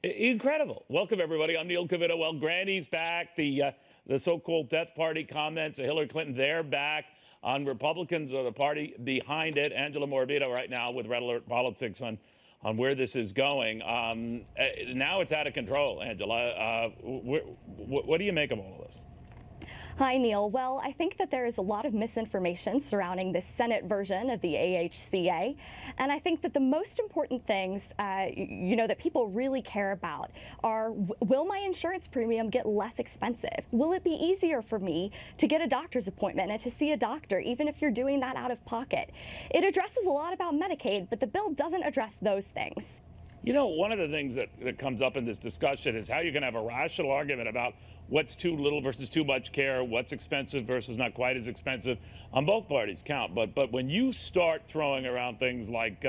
Incredible. Welcome, everybody. I'm Neil Cavuto. Well, Granny's back. The so-called death party comments of Hillary Clinton, they're back. On Republicans or the party behind it, Angela Morabito right now with Red Alert Politics on where this is going. Now it's out of control, Angela. What do you make of all of this? Hi, Neil. Well, I think that there is a lot of misinformation surrounding the Senate version of the AHCA. And I think that the most important things, that people really care about are, will my insurance premium get less expensive? Will it be easier for me to get a doctor's appointment and to see a doctor, even if you're doing that out of pocket? It addresses a lot about Medicaid, but the bill doesn't address those things. You know, one of the things that comes up in this discussion is how you can have a rational argument about what's too little versus too much care, what's expensive versus not quite as expensive. On both parties count. But when you start throwing around things like,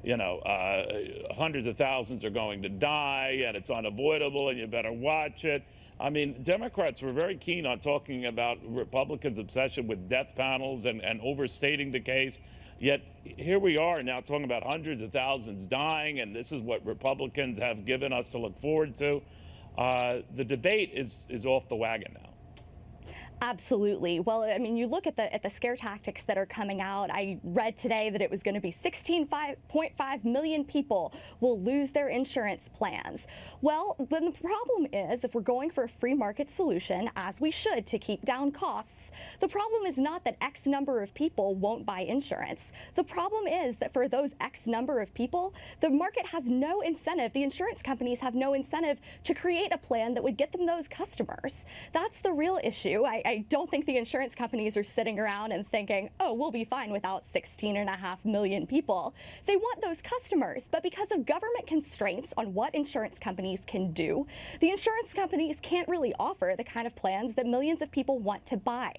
hundreds of thousands are going to die and it's unavoidable and you better watch it. I mean, Democrats were very keen on talking about Republicans' obsession with death panels and overstating the case. Yet here we are now talking about hundreds of thousands dying, and this is what Republicans have given us to look forward to. The debate is off the wagon now. Absolutely. Well, I mean, you look at the scare tactics that are coming out. I read today that it was going to be 16.5 million people will lose their insurance plans. Well, then the problem is, if we're going for a free market solution, as we should, to keep down costs, the problem is not that X number of people won't buy insurance. The problem is that for those X number of people, the market has no incentive. The insurance companies have no incentive to create a plan that would get them those customers. That's the real issue. I don't think the insurance companies are sitting around and thinking, oh, we'll be fine without 16.5 million people. They want those customers, but because of government constraints on what insurance companies can do, the insurance companies can't really offer the kind of plans that millions of people want to buy.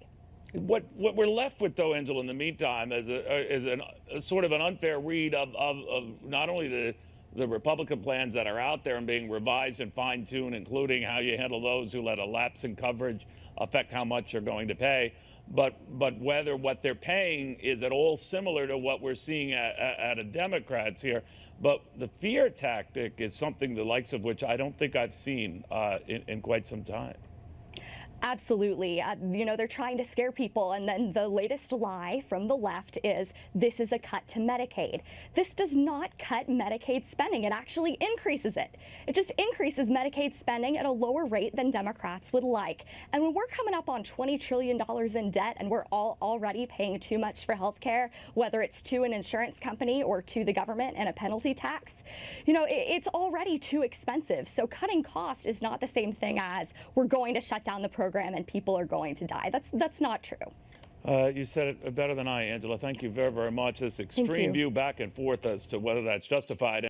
What we're left with, though, Angela, in the meantime, is a sort of an unfair read of not only the Republican plans that are out there and being revised and fine-tuned, including how you handle those who let a lapse in coverage affect how much you're going to pay, but whether what they're paying is at all similar to what we're seeing at a Democrats here. But the fear tactic is something the likes of which I don't think I've seen in quite some time. Absolutely. They're trying to scare people. And then the latest lie from the left is this is a cut to Medicaid. This does not cut Medicaid spending. It actually increases it. It just increases Medicaid spending at a lower rate than Democrats would like. And when we're coming up on $20 trillion in debt and we're all already paying too much for health care, whether it's to an insurance company or to the government and a penalty tax, it's already too expensive. So cutting cost is not the same thing as we're going to shut down the program and people are going to die. That's not true. You said it better than I, Angela. Thank you very, very much. This extreme view back and forth as to whether that's justified.